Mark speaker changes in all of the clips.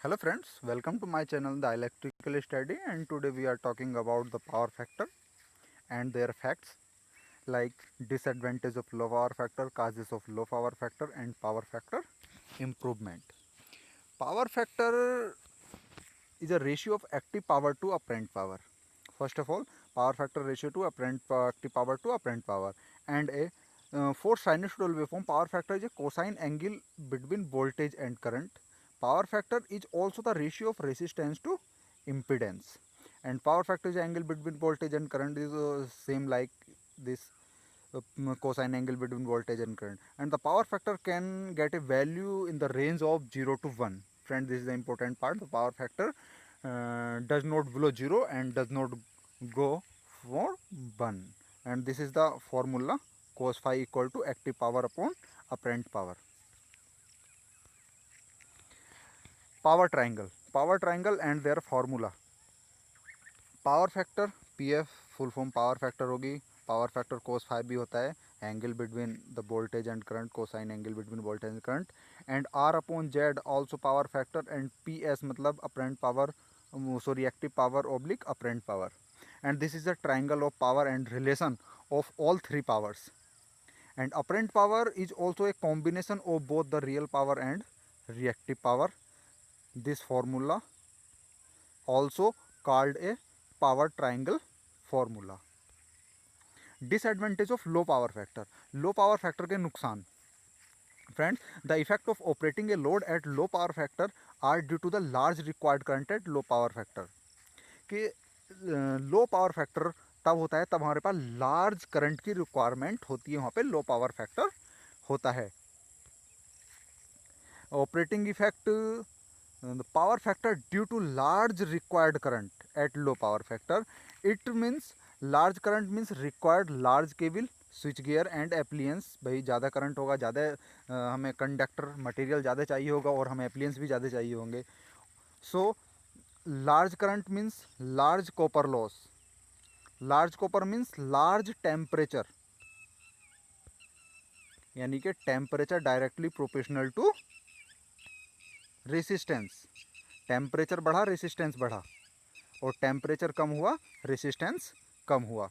Speaker 1: Hello friends, welcome to my channel The Electrical Study, and today we are talking about the power factor and their facts like disadvantage of low power factor, causes of low power factor and power factor improvement. Power factor is a ratio of active power to apparent power. First of all, power factor ratio to active power to apparent power, and a for sinusoidal waveform, power factor is a cosine angle between voltage and current. Power factor is also the ratio of resistance to impedance, and power factor is angle between voltage and current is same like this cosine angle between voltage and current, and the power factor can get a value in the range of 0 to 1. Friend, this is the important part. The power factor does not below 0 and does not go for 1, and this is the formula: cos phi equal to active power upon apparent power. Power triangle and their formula. Power factor P F full form power factor होगी. Power factor cos phi भी होता है, angle between the voltage and current, cosine angle between voltage and current. And R upon Z also power factor, and P S मतलब apparent power, sorry active power oblique apparent power. And this is the triangle of power and relation of all three powers. And apparent power is also a combination of both the real power and reactive power. This formula also called a power triangle formula. Disadvantage of low power factor. Low power factor के नुकसान. Friends, the effect of operating a load at low power factor are due to the large required current at low power factor. कि लो power factor तब होता है तब हमारे पास large current की requirement होती है, वहाँ पे लो पावर फैक्टर होता है. Operating effect, the power factor due to large required current at low power factor. It means large current means required large cable, switch gear and appliance. भाई ज़्यादा current होगा, ज़्यादा हमें कंडक्टर मटेरियल ज़्यादा चाहिए होगा और हमें एप्लियंस भी ज़्यादा चाहिए होंगे. So large current means large copper loss. Large copper means large temperature, यानी कि temperature directly proportional to resistance. Temperature बढ़ा, रेसिस्टेंस बढ़ा, और टेम्परेचर कम हुआ, रेसिस्टेंस कम हुआ.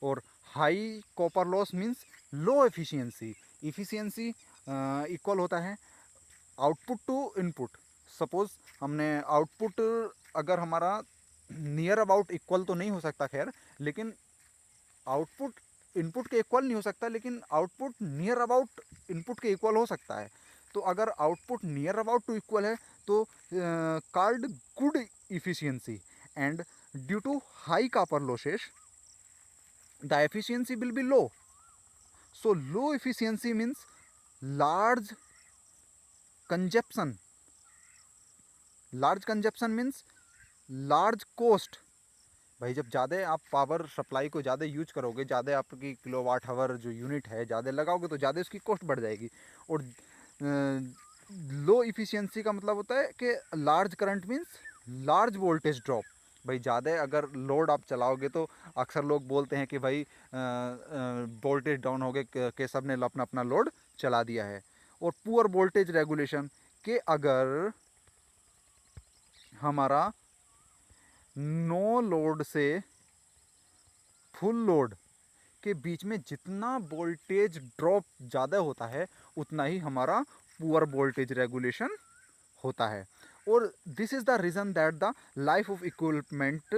Speaker 1: और high copper loss means low efficiency. Efficiency equal होता है आउटपुट टू इनपुट. सपोज हमने आउटपुट, अगर हमारा नियर अबाउट इक्वल तो नहीं हो सकता खैर, लेकिन आउटपुट इनपुट के इक्वल नहीं हो सकता, लेकिन आउटपुट नियर अबाउट इनपुट के इक्वल हो सकता है. तो अगर output near about to equal है तो called good efficiency. And due to high copper losses the efficiency will be low. So low efficiency means large consumption. Large consumption means large cost. भाई जब ज़्यादा आप पावर सप्लाई को ज़्यादा use करोगे, ज़्यादा आपकी किलोवाट आवर जो यूनिट है ज़्यादा लगाओगे, तो ज़्यादा उसकी कॉस्ट बढ़ जाएगी. और लो इफिशियंसी का मतलब होता है कि large current means large voltage drop. भाई ज़्यादा अगर लोड आप चलाओगे तो अक्सर लोग बोलते हैं कि भाई वोल्टेज डाउन हो गए कि सब ने अपना अपना लोड चला दिया है. और पुअर वोल्टेज रेगुलेशन के अगर हमारा नो लोड से फुल लोड के बीच में जितना वोल्टेज ड्रॉप ज़्यादा होता है उतना ही हमारा पुअर वोल्टेज रेगुलेशन होता है. और this is the reason that the life of equipment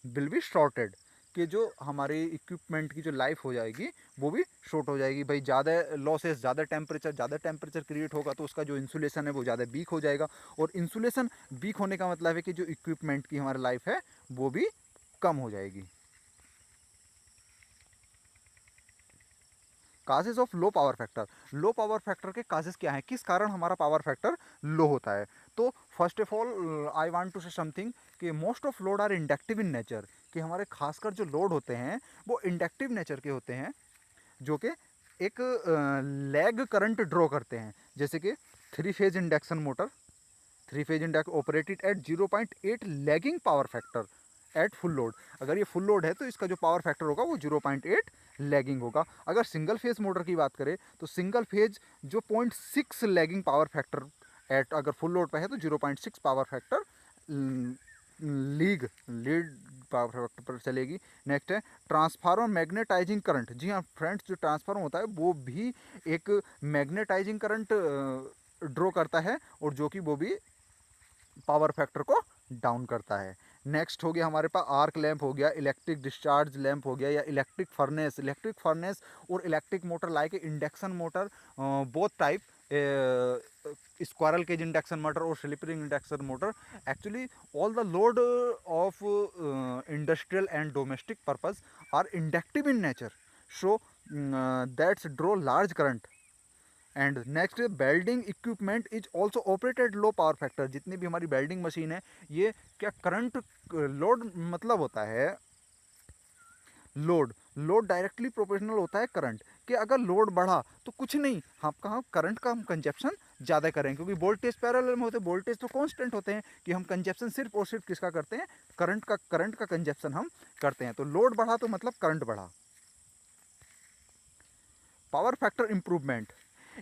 Speaker 1: will be shorted. कि जो हमारे इक्विपमेंट की जो लाइफ हो जाएगी वो भी शॉर्ट हो जाएगी. भाई ज़्यादा लॉसेस, ज़्यादा टेम्परेचर क्रिएट होगा तो उसका जो इंसुलेशन है वो ज़्यादा वीक हो जाएगा. और इंसुलेशन वीक होने का मतलब है कि जो इक्विपमेंट की हमारी लाइफ है वो भी कम हो जाएगी. Causes of low power factor. Low power factor के काजेज क्या हैं, किस कारण हमारा पावर फैक्टर लो होता है. तो first of all I want to say something कि most of load are inductive in nature. कि हमारे खासकर जो लोड होते हैं वो इंडक्टिव नेचर के होते हैं, जो कि एक लैग करंट ड्रॉ करते हैं. जैसे कि three phase induction motor, three phase induct operated at 0.8 lagging power factor at full load. अगर ये फुल लोड है तो इसका जो पावर फैक्टर होगा वो 0.8 लैगिंग होगा. अगर सिंगल फेज मोटर की बात करें तो सिंगल फेज जो 0.6 लैगिंग पावर फैक्टर अगर फुल लोड पे है तो 0.6 power factor lead power factor पर चलेगी। नेक्स्ट है ट्रांसफार्मर मैग्नेटाइजिंग करंट। जी हाँ फ्रेंड्स, जो ट्रांसफार्मर होता है वो भी एक मैग्नेटाइजिंग करंट ड्रॉ करता है, और जो कि वो भी पावर फैक्टर को डाउन करता है। नेक्स्ट हो गया हमारे पास आर्क लैंप हो गया, इलेक्ट्रिक डिस्चार्ज लैंप हो गया, या इलेक्ट्रिक फर्नेस। इलेक्ट्रिक फर्नेस और electric motor like induction motor, both type, squirrel cage induction motor और slip ring induction motor, actually all the load of industrial and domestic purpose are inductive in nature, so that's draw large current. And next welding equipment is also operated low power factor. जितनी भी हमारी welding machine है, ये क्या current load मतलब होता है load, load directly proportional होता है करंट। कि अगर लोड बढ़ा तो कुछ नहीं, आपका हम करंट का हम कंजप्शन ज़्यादा करें, क्योंकि वोल्टेज पैरेलल में होते हैं, वोल्टेज तो कांस्टेंट होते हैं, कि हम कंजप्शन सिर्फ और सिर्फ किसका करते हैं, करंट का कंजप्शन हम करते हैं। तो लोड बढ़ा तो मतलब करंट बढ़ा। Power factor improvement,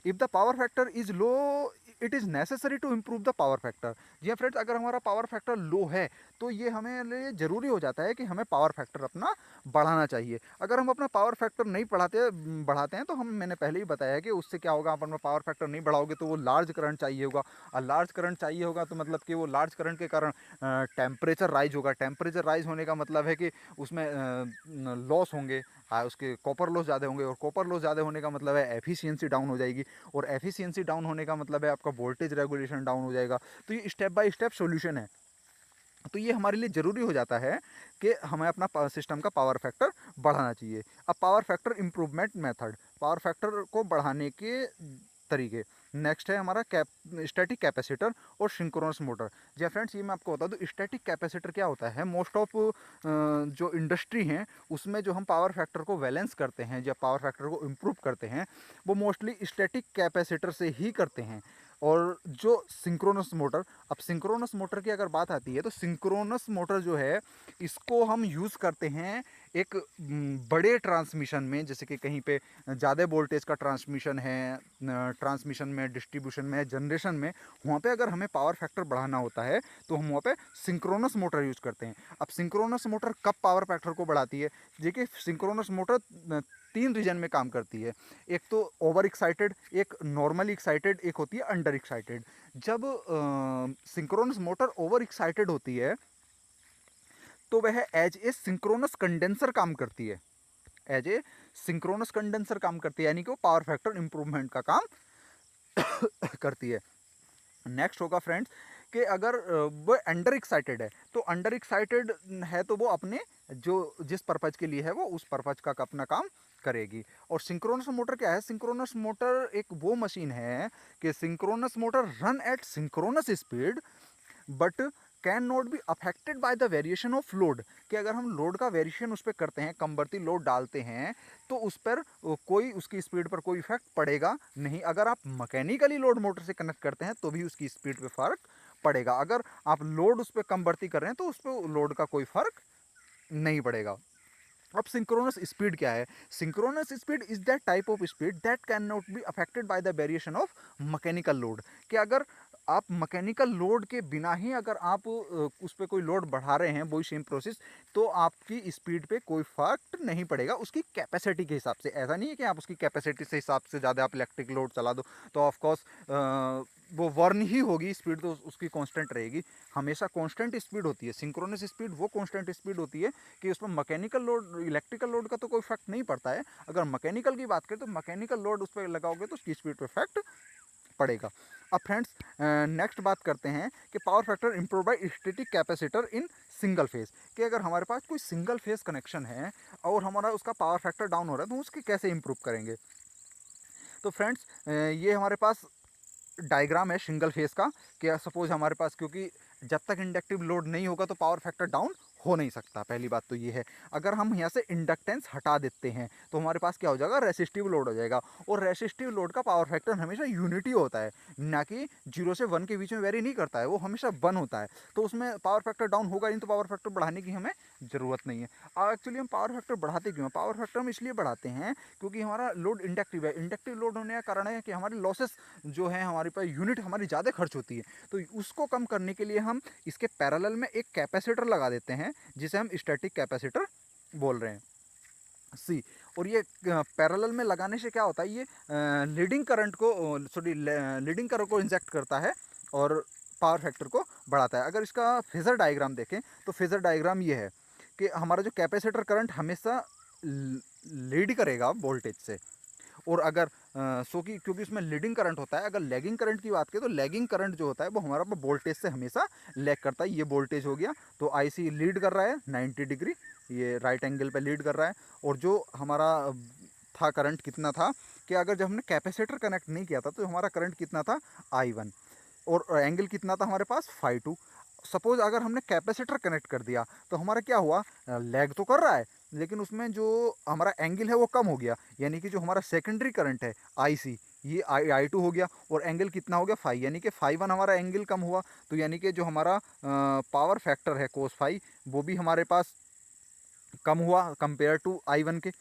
Speaker 1: if the power factor is low it is necessary to improve the power factor. जी हाँ फ्रेंड्स, अगर हमारा पावर फैक्टर लो है तो ये हमें लिए ज़रूरी हो जाता है कि हमें पावर फैक्टर अपना बढ़ाना चाहिए। अगर हम अपना पावर फैक्टर नहीं बढ़ाते हैं तो मैंने पहले ही बताया कि उससे क्या होगा, आप अपना पावर फैक्टर नहीं बढ़ाओगे तो वो लार्ज करंट चाहिए होगा, और लार्ज करंट चाहिए होगा तो मतलब कि वो लार्ज करंट के कारण टेम्परेचर राइज होगा। टेम्परेचर राइज होने का मतलब है कि उसमें लॉस होंगे, उसके कॉपर लॉस ज़्यादा होंगे, और कॉपर लॉस ज़्यादा होने का मतलब है एफिशिएंसी डाउन हो जाएगी, और एफिशिएंसी डाउन होने का मतलब है आपका वोल्टेज रेगुलेशन डाउन हो जाएगा। तो ये स्टेप बाय स्टेप सॉल्यूशन है। तो ये हमारे लिए ज़रूरी हो जाता है कि हमें अपना सिस्टम का पावर फैक्टर बढ़ाना चाहिए। अब power factor improvement method, power factor को बढ़ाने के तरीके। नेक्स्ट है हमारा स्टैटिक कैपेसिटर और सिंक्रोनस मोटर। जी फ्रेंड्स, ये मैं आपको बता दूं, स्टैटिक कैपेसिटर क्या होता है। मोस्ट ऑफ जो इंडस्ट्री हैं उसमें जो हम पावर फैक्टर को बैलेंस करते हैं या पावर फैक्टर को इम्प्रूव करते हैं, वो मोस्टली स्टैटिक कैपेसिटर से ही करते हैं। और जो सिंक्रोनस मोटर, अब सिंक्रोनस मोटर की अगर बात आती है तो सिंक्रोनस मोटर जो है इसको हम यूज़ करते हैं एक बड़े ट्रांसमिशन में, जैसे कि कहीं पे ज़्यादा वोल्टेज का ट्रांसमिशन है, ट्रांसमिशन में, डिस्ट्रीब्यूशन में, जनरेशन में, वहाँ पे अगर हमें पावर फैक्टर बढ़ाना होता है तो हम वहाँ पे सिंक्रोनस मोटर यूज़ करते हैं। अब सिंक्रोनस मोटर कब पावर फैक्टर को बढ़ाती है? देखिए सिंक्रोनस मोटर 3 रीजन में काम करती है। एक तो ओवर एक्साइटेड, एक नॉर्मली एक्साइटेड, एक होती है अंडर एक्साइटेड। जब सिंक्रोनस मोटर ओवर एक्साइटेड होती है तो वह एज ए सिंक्रोनस कंडेंसर काम करती है, एज ए सिंक्रोनस कंडेंसर काम करती है, यानी कि वो पावर फैक्टर इंप्रूवमेंट का काम करती है। नेक्स्ट होगा फ्रेंड्स कि अगर वो अंडर एक्साइटेड है, तो अंडर एक्साइटेड है तो वो अपने जो जिस पर्पज के लिए है वो उस पर्पज का अपना काम करेगी। और सिंक्रोनस मोटर क्या है? सिंक्रोनस मोटर एक वो मशीन है कि synchronous motor run at synchronous speed but can not be affected by the variation of load. कि अगर हम लोड का वेरिएशन उस पर करते हैं, कम बढ़ती लोड डालते हैं, तो उस पर कोई उसकी स्पीड पर कोई इफेक्ट पड़ेगा नहीं। अगर आप मैकेनिकली लोड मोटर से कनेक्ट करते हैं तो भी उसकी स्पीड पे फर्क पड़ेगा। अगर आप लोड उस पर कम बढ़ती कर रहे हैं तो उस पर लोड का कोई फर्क नहीं पड़ेगा। अब सिंक्रोनस स्पीड क्या है? Synchronous speed is that type of speed that can not be affected by the variation of mechanical load. कि अगर आप मैकेनिकल लोड के बिना ही अगर आप उस पर कोई लोड बढ़ा रहे हैं, वही सेम प्रोसेस, तो आपकी स्पीड पे कोई फर्क नहीं पड़ेगा उसकी कैपेसिटी के हिसाब से। ऐसा नहीं है कि आप उसकी कैपेसिटी से हिसाब से ज़्यादा आप इलेक्ट्रिक लोड चला दो तो ऑफकोर्स वो वर्न ही होगी, स्पीड तो उसकी कांस्टेंट रहेगी। हमेशा कांस्टेंट स्पीड होती है सिंक्रोनस स्पीड, वो कांस्टेंट स्पीड होती है कि उसमें मैकेनिकल लोड, इलेक्ट्रिकल लोड का तो कोई इफेक्ट नहीं पड़ता है। अगर मैकेनिकल की बात करें तो मैकेनिकल लोड उस पर लगाओगे तो उसकी स्पीड पर इफेक्ट पड़ेगा। अब फ्रेंड्स नेक्स्ट बात करते हैं कि power factor improve bye static capacitor in single phase. कि अगर हमारे पास कोई सिंगल फेज कनेक्शन है और हमारा उसका पावर फैक्टर डाउन हो रहा है तो उसके कैसे इम्प्रूव करेंगे? तो फ्रेंड्स ये हमारे पास डायग्राम है सिंगल फेस का। कि सपोज हमारे पास, क्योंकि जब तक इंडक्टिव लोड नहीं होगा तो पावर फैक्टर डाउन हो नहीं सकता। पहली बात तो ये है। अगर हम यहाँ से इंडक्टेंस हटा देते हैं तो हमारे पास क्या हो जाएगा, रेसिस्टिव लोड हो जाएगा। और रेसिस्टिव लोड का पावर फैक्टर हमेशा यूनिटी होता है, ना कि 0 से 1 के बीच में वेरी नहीं करता है, वो हमेशा 1 होता है। तो उसमें पावर फैक्टर डाउन होगा नहीं, तो पावर फैक्टर बढ़ाने की हमें ज़रूरत नहीं है। एक्चुअली हम पावर फैक्टर बढ़ाते क्यों हैं? पावर फैक्टर हम इसलिए बढ़ाते हैं क्योंकि हमारा लोड इंडक्टिव है। इंडक्टिव लोड होने का कारण है कि हमारे लॉसेस जो है, हमारे पास यूनिट हमारी ज़्यादा खर्च होती है, तो उसको कम करने के लिए हम इसके पैरेलल में एक कैपेसिटर लगा देते हैं, जिसे हम स्टैटिक कैपेसिटर बोल रहे हैं। सी, और ये पैरेलल में लगाने से क्या होता है, ये लीडिंग करंट को, सॉरी, लीडिंग करंट को इंजेक्ट करता है और पावर फैक्टर को बढ़ाता है। अगर इसका फेजर डायग्राम देखें तो फेजर डायग्राम ये है कि हमारा जो कैपेसिटर करंट हमेशा लीड करेगा वोल्टेज से। और अगर सो कि क्योंकि उसमें लीडिंग करंट होता है, अगर लैगिंग करंट की बात करें तो लैगिंग करंट जो होता है वो हमारा वोल्टेज से हमेशा लैग करता है। ये वोल्टेज हो गया, तो आईसी लीड कर रहा है 90 डिग्री, ये राइट एंगल पे लीड कर रहा है। और जो हमारा था करंट कितना था, कि अगर जब हमने कैपेसिटर कनेक्ट नहीं किया था तो हमारा करंट कितना था, I1। और एंगल कितना था हमारे पास, φ2। सपोज अगर हमने कैपेसिटर कनेक्ट कर दिया तो हमारा क्या हुआ, लैग तो कर रहा है लेकिन उसमें जो हमारा एंगल है वो कम हो गया, यानी कि जो हमारा सेकेंडरी करंट है आईसी, ये आई टू हो गया, और एंगल कितना हो गया, फाई, यानी कि φ1 हमारा एंगल कम हुआ। तो यानी कि जो हमारा पावर फैक्टर है कोस फाई, वो भी हमारे पास कम हुआ कंपेयर टू I1 के।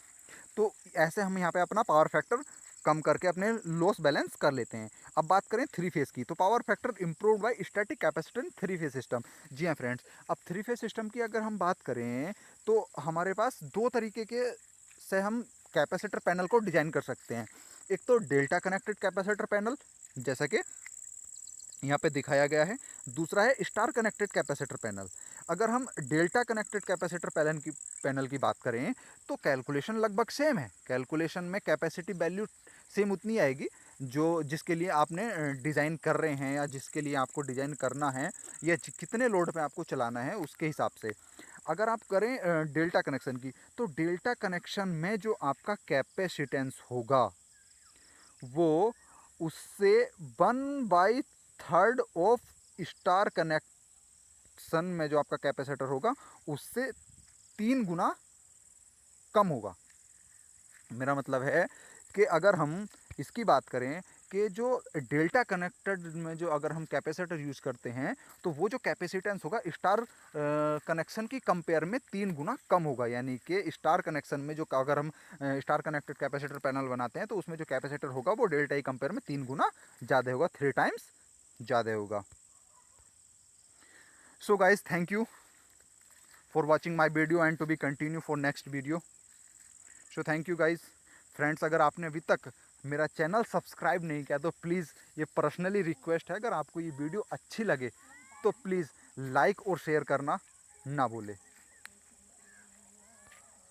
Speaker 1: तो ऐसे हम यहाँ पे अपना पावर फैक्टर कम करके अपने लॉस बैलेंस कर लेते हैं। अब बात करें थ्री फेस की, तो power factor improve by static capacitor three phase system. जी हाँ फ्रेंड्स, अब थ्री फेस सिस्टम की अगर हम बात करें तो हमारे पास दो तरीके के से हम कैपेसिटर पैनल को डिजाइन कर सकते हैं। एक तो डेल्टा कनेक्टेड कैपेसिटर पैनल, जैसा कि यहाँ पे दिखाया गया है। दूसरा है स्टार कनेक्टेड कैपेसिटर पैनल। अगर हम डेल्टा कनेक्टेड कैपेसिटर पैनल की बात करें तो कैलकुलेशन लगभग सेम है। कैलकुलेशन में कैपेसिटी वैल्यू सेम उतनी आएगी जो जिसके लिए आपने डिज़ाइन कर रहे हैं, या जिसके लिए आपको डिज़ाइन करना है, या कितने लोड पे आपको चलाना है उसके हिसाब से। अगर आप करें डेल्टा कनेक्शन की, तो डेल्टा कनेक्शन में जो आपका कैपेसिटेंस होगा वो उससे 1/3 ऑफ स्टार कनेक्शन में जो आपका कैपेसिटर होगा उससे 3 गुना कम होगा। मेरा मतलब है कि अगर हम इसकी बात करें कि जो डेल्टा कनेक्टेड में जो अगर हम कैपेसिटर यूज़ करते हैं तो वो जो कैपेसिटेंस होगा स्टार कनेक्शन की कंपेयर में 3 गुना कम होगा। यानी कि स्टार कनेक्शन में जो अगर हम स्टार कनेक्टेड कैपेसिटर पैनल बनाते हैं तो उसमें जो कैपेसिटर होगा वो डेल्टा की कंपेयर में 3 गुना ज़्यादा होगा, 3 टाइम्स ज़्यादा होगा। So guys, thank you for watching my video and to be continue for next video. So thank you guys. Friends, अगर आपने अभी तक मेरा चैनल सब्सक्राइब नहीं किया तो प्लीज़, ये पर्सनली रिक्वेस्ट है, अगर आपको ये वीडियो अच्छी लगे तो प्लीज़ लाइक और शेयर करना ना भूलें।